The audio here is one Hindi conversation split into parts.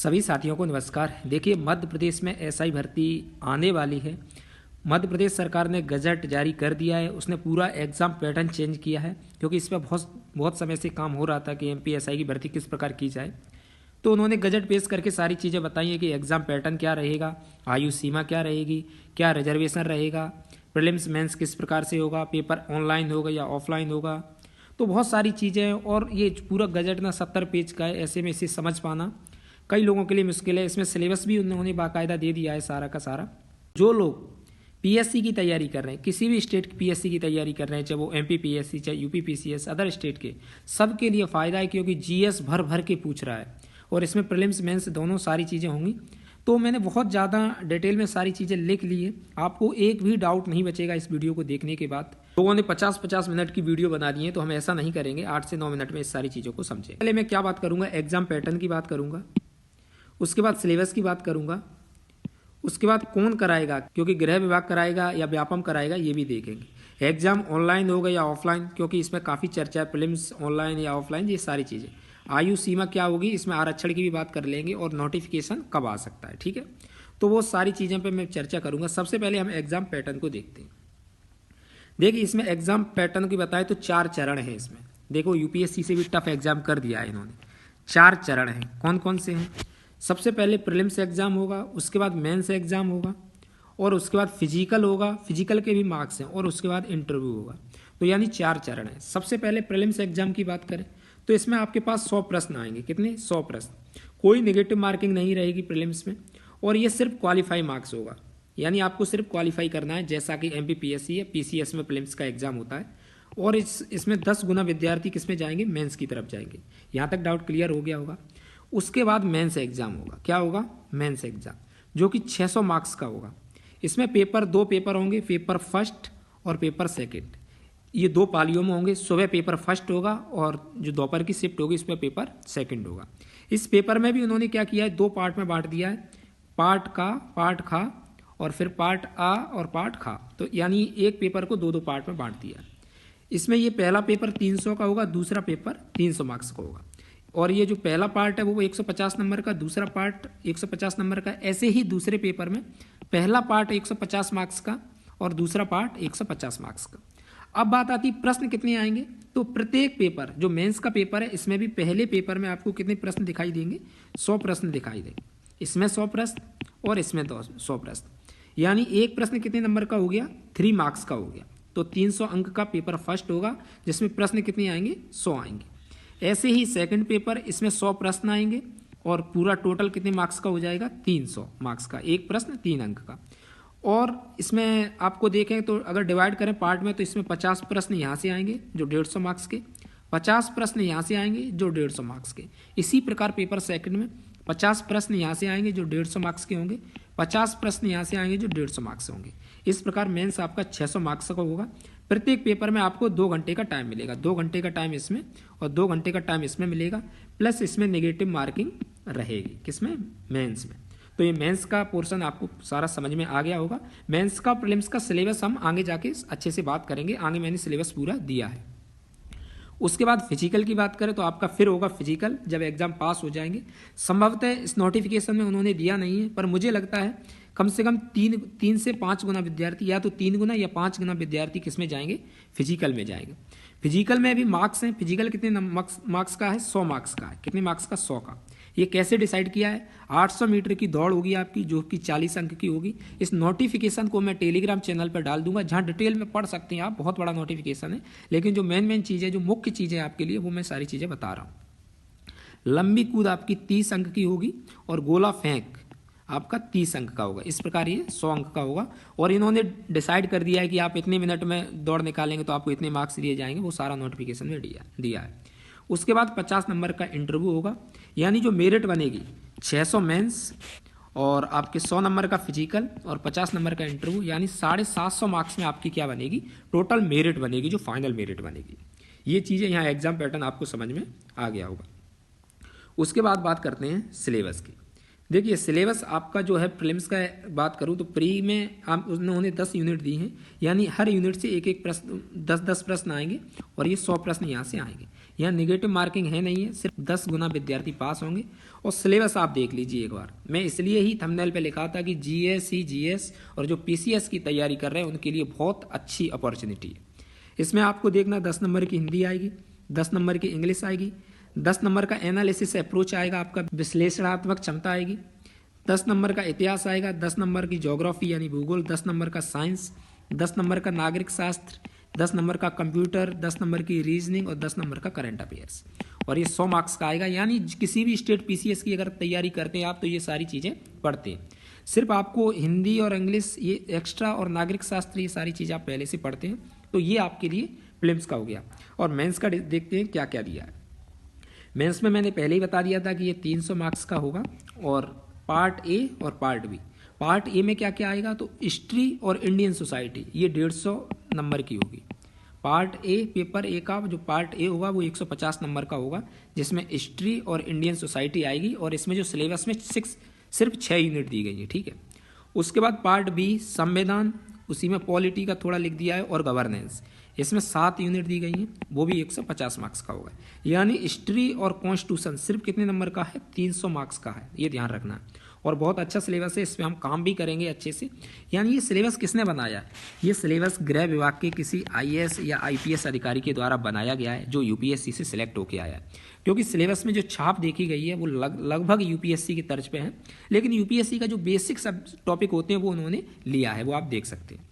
सभी साथियों को नमस्कार। देखिए, मध्य प्रदेश में एसआई भर्ती आने वाली है। मध्य प्रदेश सरकार ने गजट जारी कर दिया है। उसने पूरा एग्ज़ाम पैटर्न चेंज किया है क्योंकि इस पर बहुत समय से काम हो रहा था कि एमपी एसआई की भर्ती किस प्रकार की जाए। तो उन्होंने गजट पेश करके सारी चीज़ें बताई हैं कि एग्ज़ाम पैटर्न क्या रहेगा, आयु सीमा क्या रहेगी, क्या रिजर्वेशन रहेगा, प्रीलिम्स मेंस किस प्रकार से होगा, पेपर ऑनलाइन होगा या ऑफलाइन होगा। तो बहुत सारी चीज़ें हैं और ये पूरा गजट ना 70 पेज का है। ऐसे में इसे समझ पाना कई लोगों के लिए मुश्किल है। इसमें सिलेबस भी उन्होंने बाकायदा दे दिया है सारा का सारा। जो लोग पीएससी की तैयारी कर रहे हैं, किसी भी स्टेट की पीएससी की तैयारी कर रहे हैं, चाहे वो एमपी पीएससी चाहे यूपी पीसीएस अदर स्टेट के, सबके लिए फ़ायदा है क्योंकि जीएस भर भर के पूछ रहा है और इसमें प्रीलिम्स मेंस दोनों सारी चीज़ें होंगी। तो मैंने बहुत ज़्यादा डिटेल में सारी चीज़ें लिख ली है, आपको एक भी डाउट नहीं बचेगा इस वीडियो को देखने के बाद। लोगों ने 50-50 मिनट की वीडियो बना दी है, तो हम ऐसा नहीं करेंगे। 8 से 9 मिनट में इस सारी चीज़ों को समझें। पहले मैं क्या बात करूँगा, एग्जाम पैटर्न की बात करूँगा, उसके बाद सिलेबस की बात करूँगा, उसके बाद कौन कराएगा, क्योंकि गृह विभाग कराएगा या व्यापम कराएगा ये भी देखेंगे। एग्जाम ऑनलाइन होगा या ऑफलाइन, क्योंकि इसमें काफ़ी चर्चा है, प्रीलिम्स ऑनलाइन या ऑफलाइन, ये सारी चीज़ें। आयु सीमा क्या होगी, इसमें आरक्षण की भी बात कर लेंगे और नोटिफिकेशन कब आ सकता है, ठीक है। तो वो सारी चीज़ों पे मैं चर्चा करूँगा। सबसे पहले हम एग्जाम पैटर्न को देखते हैं। देखिए, इसमें एग्जाम पैटर्न की बताएं तो 4 चरण हैं इसमें। देखो, यूपीएससी से भी टफ एग्जाम कर दिया है इन्होंने। 4 चरण हैं। कौन कौन से हैं? सबसे पहले प्रीलिम्स एग्जाम होगा, उसके बाद मेंस एग्जाम होगा और उसके बाद फिजिकल होगा, फिजिकल के भी मार्क्स हैं, और उसके बाद इंटरव्यू होगा। तो यानी 4 चरण हैं। सबसे पहले प्रीलिम्स एग्जाम की बात करें तो इसमें आपके पास 100 प्रश्न आएंगे। कितने? 100 प्रश्न। कोई नेगेटिव मार्किंग नहीं रहेगी प्रीलिम्स में, और ये सिर्फ क्वालिफाई मार्क्स होगा, यानी आपको सिर्फ क्वालिफाई करना है, जैसा कि एमपी पीएससी या पीसीएस में प्रीलिम्स का एग्जाम होता है। और इसमें 10 गुना विद्यार्थी किसमें जाएंगे? मेंस की तरफ जाएंगे। यहाँ तक डाउट क्लियर हो गया होगा। उसके बाद मेंस एग्जाम होगा। क्या होगा? मेंस एग्जाम, जो कि 600 मार्क्स का होगा। इसमें दो पेपर होंगे, पेपर फर्स्ट और पेपर सेकंड। ये 2 पालियों में होंगे। सुबह पेपर फर्स्ट होगा और जो दोपहर की शिफ्ट होगी इसमें पेपर सेकंड होगा। इस पेपर में भी उन्होंने क्या किया है, 2 पार्ट में बांट दिया है, पार्ट का, पार्ट खा, और फिर पार्ट आ और पार्ट खा। तो यानी एक पेपर को 2-2 पार्ट में बांट दिया है। इसमें ये पहला पेपर 300 का होगा, दूसरा पेपर 300 मार्क्स का होगा। और ये जो पहला पार्ट है वो 150 नंबर का, दूसरा पार्ट 150 नंबर का। ऐसे ही दूसरे पेपर में पहला पार्ट 150 मार्क्स का और दूसरा पार्ट 150 मार्क्स का। अब बात आती है प्रश्न कितने आएंगे। तो प्रत्येक पेपर, जो मेंस का पेपर है, इसमें भी पहले पेपर में आपको कितने प्रश्न दिखाई देंगे? 100 प्रश्न दिखाई देंगे। इसमें 100 प्रश्न और इसमें 100 प्रश्न, यानी एक प्रश्न कितने नंबर का हो गया? 3 मार्क्स का हो गया। तो 300 अंक का पेपर फर्स्ट होगा, जिसमें प्रश्न कितने आएंगे? 100 आएंगे। ऐसे ही सेकंड पेपर, इसमें 100 प्रश्न आएंगे और पूरा टोटल कितने मार्क्स का हो जाएगा? 300 मार्क्स का। एक प्रश्न 3 अंक का। और इसमें आपको देखें तो अगर डिवाइड करें पार्ट में, तो इसमें 50 प्रश्न यहाँ से आएंगे जो 150 मार्क्स के, 50 प्रश्न यहाँ से आएंगे जो 150 मार्क्स के। इसी प्रकार पेपर सेकंड में 50 प्रश्न यहाँ से आएंगे जो 150 मार्क्स के होंगे, 50 प्रश्न यहाँ से आएंगे जो 150 मार्क्स होंगे। इस प्रकार मेंस आपका 600 मार्क्स का होगा। प्रत्येक पेपर में आपको 2 घंटे का टाइम मिलेगा। 2 घंटे का टाइम इसमें और 2 घंटे का टाइम इसमें मिलेगा, प्लस इसमें नेगेटिव मार्किंग रहेगी। किसमें? मेंस में। तो ये मेंस का पोर्शन आपको सारा समझ में आ गया होगा। मेंस का, प्रीलिम्स का सिलेबस हम आगे जाके अच्छे से बात करेंगे। आगे मैंने सिलेबस पूरा दिया है। उसके बाद फिजिकल की बात करें तो आपका फिर होगा फिजिकल जब एग्जाम पास हो जाएंगे। संभवतः इस नोटिफिकेशन में उन्होंने दिया नहीं है, पर मुझे लगता है कम से कम 3 से 5 गुना विद्यार्थी, या तो 3 गुना या 5 गुना विद्यार्थी किसमें जाएंगे? फिजिकल में जाएंगे। फिजिकल में भी मार्क्स हैं। फिजिकल कितने मार्क्स का है? 100 मार्क्स का है। कितने मार्क्स का? 100 का। ये कैसे डिसाइड किया है? 800 मीटर की दौड़ होगी आपकी, जो कि 40 अंक की होगी। इस नोटिफिकेशन को मैं टेलीग्राम चैनल पर डाल दूंगा, जहां डिटेल में पढ़ सकते हैं आप। बहुत बड़ा नोटिफिकेशन है, लेकिन जो मेन चीज़ें, जो मुख्य चीज़ें आपके लिए, वो मैं सारी चीज़ें बता रहा हूँ। लंबी कूद आपकी 30 अंक की होगी और गोला फेंक आपका 30 अंक का होगा। इस प्रकार ये 100 अंक का होगा। और इन्होंने डिसाइड कर दिया है कि आप इतने मिनट में दौड़ निकालेंगे तो आपको इतने मार्क्स दिए जाएंगे। वो सारा नोटिफिकेशन में दिया है। उसके बाद 50 नंबर का इंटरव्यू होगा, यानी जो मेरिट बनेगी 600 मेंस और आपके 100 नंबर का फिजिकल और 50 नंबर का इंटरव्यू, यानी 750 मार्क्स में आपकी क्या बनेगी? टोटल मेरिट बनेगी, जो फाइनल मेरिट बनेगी। ये चीज़ें यहाँ एग्जाम पैटर्न आपको समझ में आ गया होगा। उसके बाद बात करते हैं सिलेबस की। देखिए, सिलेबस आपका जो है, प्रीलिम्स का बात करूँ तो प्री में आप उन्होंने 10 यूनिट दी हैं, यानी हर यूनिट से एक प्रश्न, 10-10 प्रश्न आएंगे और ये 100 प्रश्न यहाँ से आएंगे। यहाँ निगेटिव मार्किंग है नहीं है, सिर्फ 10 गुना विद्यार्थी पास होंगे। और सिलेबस आप देख लीजिए एक बार, मैं इसलिए ही थंबनेल पे लिखा था कि जीएस, जीएस और जो पीसीएस की तैयारी कर रहे हैं उनके लिए बहुत अच्छी अपॉर्चुनिटी है। इसमें आपको देखना 10 नंबर की हिंदी आएगी, 10 नंबर की इंग्लिश आएगी, 10 नंबर का एनालिसिस अप्रोच आएगा, आपका विश्लेषणात्मक क्षमता आएगी, 10 नंबर का इतिहास आएगा, 10 नंबर की ज्योग्राफी यानी भूगोल, 10 नंबर का साइंस, 10 नंबर का नागरिक शास्त्र, 10 नंबर का कंप्यूटर, 10 नंबर की रीजनिंग और 10 नंबर का करंट अफेयर्स। और ये 100 मार्क्स का आएगा। यानी किसी भी स्टेट पीसीएस की अगर तैयारी करते हैं आप तो ये सारी चीज़ें पढ़ते हैं। सिर्फ आपको हिंदी और इंग्लिश ये एक्स्ट्रा और नागरिक शास्त्र ये सारी चीज़ें आप पहले से पढ़ते हैं, तो ये आपके लिए प्रीलिम्स का हो गया। और मेंस का देखते हैं क्या क्या दिया है। मेंस में मैंने पहले ही बता दिया था कि ये 300 मार्क्स का होगा और पार्ट ए और पार्ट बी। पार्ट ए में क्या क्या आएगा तो हिस्ट्री और इंडियन सोसाइटी ये 150 नंबर की होगी। पार्ट ए, पेपर ए का जो पार्ट ए होगा वो 150 नंबर का होगा, जिसमें हिस्ट्री और इंडियन सोसाइटी आएगी और इसमें जो सिलेबस में सिर्फ 6 यूनिट दी गई है, ठीक है। उसके बाद पार्ट बी संविधान, उसी में पॉलिटी का थोड़ा लिख दिया है और गवर्नेंस, इसमें 7 यूनिट दी गई हैं, वो भी 150 मार्क्स का होगा। यानी हिस्ट्री और कॉन्स्टिट्यूशन सिर्फ कितने नंबर का है, 300 मार्क्स का है, ये ध्यान रखना है। और बहुत अच्छा सिलेबस है, इस पर हम काम भी करेंगे अच्छे से। यानी ये सिलेबस किसने बनाया है, ये सिलेबस गृह विभाग के किसी आईएएस या आईपीएस अधिकारी के द्वारा बनाया गया है, जो यूपीएससी से सिलेक्ट होकर आया है। क्योंकि सिलेबस में जो छाप देखी गई है वो लगभग यूपीएससी की तर्ज पे है, लेकिन यूपीएससी का जो बेसिक सब टॉपिक होते हैं वो उन्होंने लिया है, वो आप देख सकते हैं।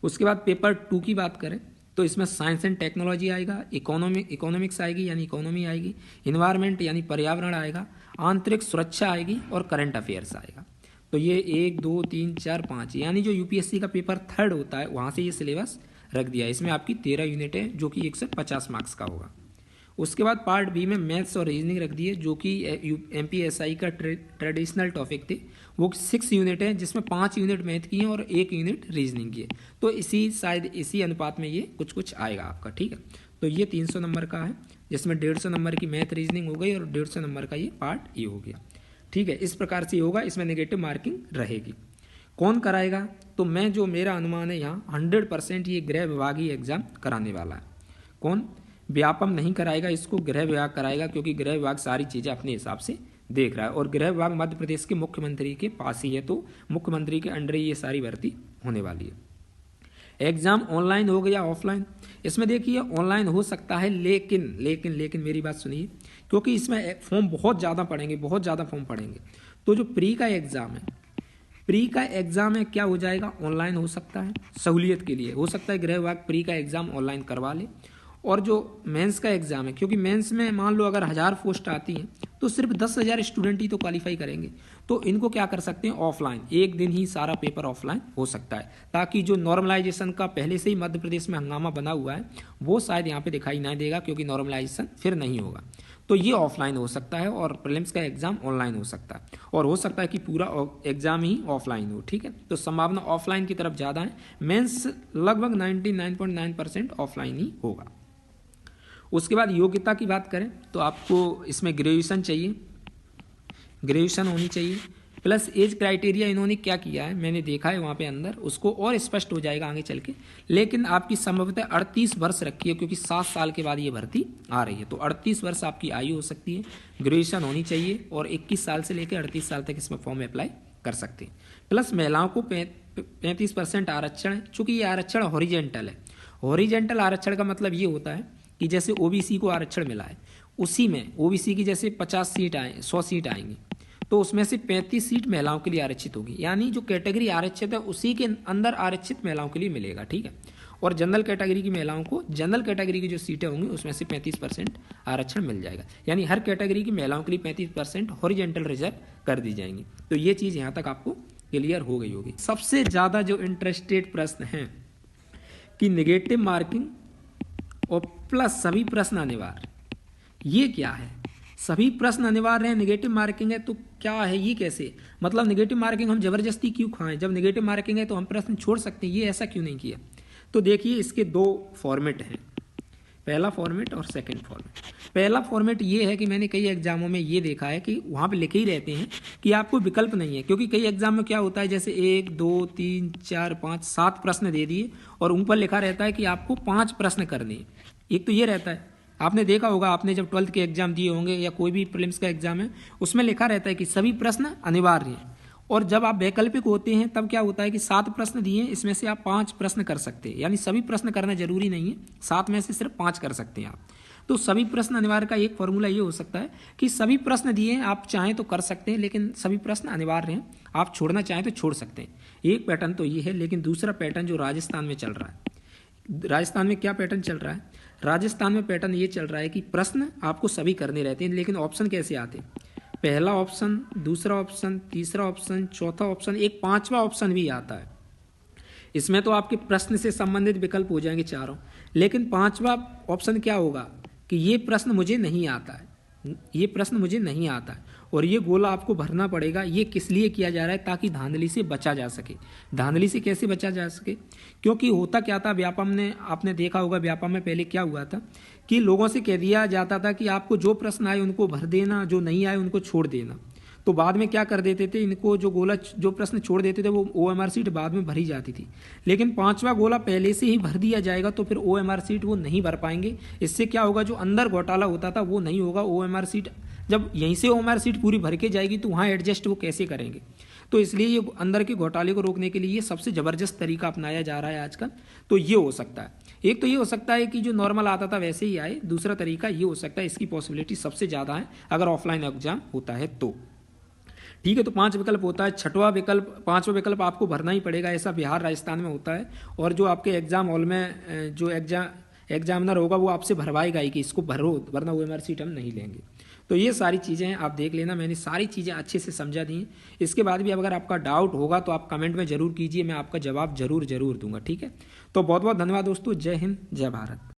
उसके बाद पेपर 2 की बात करें तो इसमें साइंस एंड टेक्नोलॉजी आएगा, इकोनॉमिक्स आएगी यानी इकोनॉमी आएगी, इन्वायरमेंट यानी पर्यावरण आएगा, आंतरिक सुरक्षा आएगी और करंट अफेयर्स आएगा। तो ये 1, 2, 3, 4, 5 यानी जो यूपीएससी का पेपर 3rd होता है वहाँ से ये सिलेबस रख दिया है। इसमें आपकी 13 यूनिट है जो कि 150 मार्क्स का होगा। उसके बाद पार्ट बी में मैथ्स और रीजनिंग रख दिए, जो कि एमपीएसआई का ट्रेडिशनल टॉपिक थे, वो 6 यूनिट है, जिसमें 5 यूनिट मैथ की है और 1 यूनिट रीजनिंग की है। तो इसी अनुपात में ये कुछ आएगा आपका, ठीक है। तो ये 300 नंबर का है, जिसमें 150 नंबर की मैथ रीजनिंग हो गई और 150 नंबर का ये पार्ट ए हो गया, ठीक है। इस प्रकार से होगा, इसमें नेगेटिव मार्किंग रहेगी। कौन कराएगा, तो मेरा अनुमान है यहाँ 100% ये गृह विभाग ही एग्जाम कराने वाला है। कौन, व्यापम नहीं कराएगा, इसको गृह विभाग कराएगा, क्योंकि गृह विभाग सारी चीज़ें अपने हिसाब से देख रहा है और गृह विभाग मध्य प्रदेश के मुख्यमंत्री के पास ही है, तो मुख्यमंत्री के अंडर ही ये सारी भर्ती होने वाली है। एग्जाम ऑनलाइन हो गया ऑफलाइन, इसमें देखिए ऑनलाइन हो सकता है, लेकिन मेरी बात सुनिए, क्योंकि इसमें फॉर्म बहुत ज़्यादा फॉर्म पड़ेंगे। तो जो प्री का एग्ज़ाम है क्या हो जाएगा, ऑनलाइन हो सकता है, सहूलियत के लिए हो सकता है गृह विभाग प्री का एग्ज़ाम ऑनलाइन करवा ले। और जो मेंस का एग्ज़ाम है, क्योंकि मेंस में मान लो अगर 1000 पोस्ट आती हैं तो सिर्फ 10,000 स्टूडेंट ही तो क्वालिफाई करेंगे, तो इनको क्या कर सकते हैं, ऑफलाइन, एक दिन ही सारा पेपर ऑफलाइन हो सकता है, ताकि जो नॉर्मलाइजेशन का पहले से ही मध्य प्रदेश में हंगामा बना हुआ है वो शायद यहाँ पे दिखाई नहीं देगा, क्योंकि नॉर्मलाइजेशन फिर नहीं होगा। तो ये ऑफलाइन हो सकता है और प्रीलिम्स का एग्ज़ाम ऑनलाइन हो सकता है, और हो सकता है कि पूरा एग्ज़ाम ही ऑफलाइन हो, ठीक है। तो संभावना ऑफलाइन की तरफ ज़्यादा है, मेंस लगभग 99.9% ऑफलाइन ही होगा। उसके बाद योग्यता की बात करें तो आपको इसमें ग्रेजुएशन होनी चाहिए, प्लस एज क्राइटेरिया इन्होंने क्या किया है, मैंने देखा है वहाँ पे अंदर, उसको और स्पष्ट हो जाएगा आगे चल के, लेकिन आपकी संभवतः 38 वर्ष रखी है, क्योंकि 7 साल के बाद ये भर्ती आ रही है, तो 38 वर्ष आपकी आयु हो सकती है, ग्रेजुएशन होनी चाहिए और 21 साल से लेकर 38 साल तक इसमें फॉर्म अप्लाई कर सकते हैं। प्लस महिलाओं को 35% आरक्षण है, चूँकि ये आरक्षण हॉरिजेंटल है। हॉरिजेंटल आरक्षण का मतलब ये होता है कि जैसे ओबीसी को आरक्षण मिला है, उसी में ओबीसी की जैसे 50 सीट 100 सीट आएंगी, तो उसमें से 35 सीट महिलाओं के लिए आरक्षित होगी, यानी जो कैटेगरी आरक्षित है उसी के अंदर आरक्षित महिलाओं के लिए मिलेगा, ठीक है। और जनरल कैटेगरी की महिलाओं को जनरल कैटेगरी की जो सीटें होंगी उसमें से 35% आरक्षण मिल जाएगा, यानी हर कैटेगरी की महिलाओं के लिए 35% हॉरिजेंटल रिजर्व कर दी जाएंगी। तो ये चीज़ यहाँ तक आपको क्लियर हो गई होगी। सबसे ज़्यादा जो इंटरेस्टेड प्रश्न हैं कि निगेटिव मार्किंग और प्लस सभी प्रश्न अनिवार्य, ये क्या है, सभी प्रश्न अनिवार्य हैं, नेगेटिव मार्किंग है, तो क्या है ये, कैसे, मतलब नेगेटिव मार्किंग हम जबरदस्ती क्यों खाएं, जब नेगेटिव मार्किंग है तो हम प्रश्न छोड़ सकते हैं, ये ऐसा क्यों नहीं किया। तो देखिए इसके 2 फॉर्मेट हैं, पहला फॉर्मेट और सेकंड फॉर्मेट। पहला फॉर्मेट ये है कि मैंने कई एग्जामों में ये देखा है कि वहाँ पे लिखे ही रहते हैं कि आपको विकल्प नहीं है, क्योंकि कई एग्जाम में क्या होता है, जैसे 1, 2, 3, 4, 5, 7 प्रश्न दे दिए और ऊपर लिखा रहता है कि आपको 5 प्रश्न करने हैं। एक तो ये रहता है आपने देखा होगा, आपने जब 12th के एग्जाम दिए होंगे या कोई भी प्रीलिम्स का एग्जाम है, उसमें लिखा रहता है कि सभी प्रश्न अनिवार्य हैं। और जब आप वैकल्पिक होते हैं तब क्या होता है कि 7 प्रश्न दिए हैं, इसमें से आप 5 प्रश्न कर सकते हैं, यानी सभी प्रश्न करना जरूरी नहीं है, 7 में से सिर्फ 5 कर सकते हैं आप। तो सभी प्रश्न अनिवार्य का एक फॉर्मूला ये हो सकता है कि सभी प्रश्न दिए हैं, आप चाहें तो कर सकते हैं, लेकिन सभी प्रश्न अनिवार्य हैं, आप छोड़ना चाहें तो छोड़ सकते हैं। एक पैटर्न तो ये है। लेकिन दूसरा पैटर्न जो राजस्थान में चल रहा है, राजस्थान में क्या पैटर्न चल रहा है? राजस्थान में पैटर्न ये चल रहा है कि प्रश्न आपको सभी करने रहते हैं, लेकिन ऑप्शन कैसे आते हैं? पहला ऑप्शन, दूसरा ऑप्शन, तीसरा ऑप्शन, चौथा ऑप्शन, एक 5वां ऑप्शन भी आता है। इसमें तो आपके प्रश्न से संबंधित विकल्प हो जाएंगे चारों, लेकिन 5वां ऑप्शन क्या होगा कि ये प्रश्न मुझे नहीं आता है, ये प्रश्न मुझे नहीं आता है, और ये गोला आपको भरना पड़ेगा। ये किस लिए किया जा रहा है? ताकि धांधली से बचा जा सके। धांधली से कैसे बचा जा सके? क्योंकि होता क्या था व्यापम ने, आपने देखा होगा व्यापम में पहले क्या हुआ था कि लोगों से कह दिया जाता था कि आपको जो प्रश्न आए उनको भर देना, जो नहीं आए उनको छोड़ देना। तो बाद में क्या कर देते थे, इनको जो गोला, जो प्रश्न छोड़ देते थे वो OMR सीट बाद में भरी जाती थी। लेकिन 5वां गोला पहले से ही भर दिया जाएगा तो फिर OMR सीट वो नहीं भर पाएंगे। इससे क्या होगा, जो अंदर घोटाला होता था वो नहीं होगा। OMR सीट जब यहीं से OMR सीट पूरी भर के जाएगी तो वहाँ एडजस्ट वो कैसे करेंगे? तो इसलिए ये अंदर के घोटाले को रोकने के लिए ये सबसे ज़बरदस्त तरीका अपनाया जा रहा है आजकल। तो ये हो सकता है, एक तो ये हो सकता है कि जो नॉर्मल आता था वैसे ही आए। दूसरा तरीका ये हो सकता है, इसकी पॉसिबिलिटी सबसे ज़्यादा है अगर ऑफलाइन एग्जाम होता है तो। ठीक है, तो 5 विकल्प होता है। छठवां विकल्प, 5वां विकल्प आपको भरना ही पड़ेगा, ऐसा बिहार राजस्थान में होता है। और जो आपके एग्जाम हॉल में जो एग्जामिनर होगा वो आपसे भरवाएगा ही कि इसको भरो, वरना OMR सीट हम नहीं लेंगे। तो ये सारी चीज़ें हैं, आप देख लेना, मैंने सारी चीज़ें अच्छे से समझा दी हैं। इसके बाद भी अगर आपका डाउट होगा तो आप कमेंट में ज़रूर कीजिए, मैं आपका जवाब जरूर दूंगा। ठीक है, तो बहुत बहुत धन्यवाद दोस्तों। जय हिंद, जय भारत।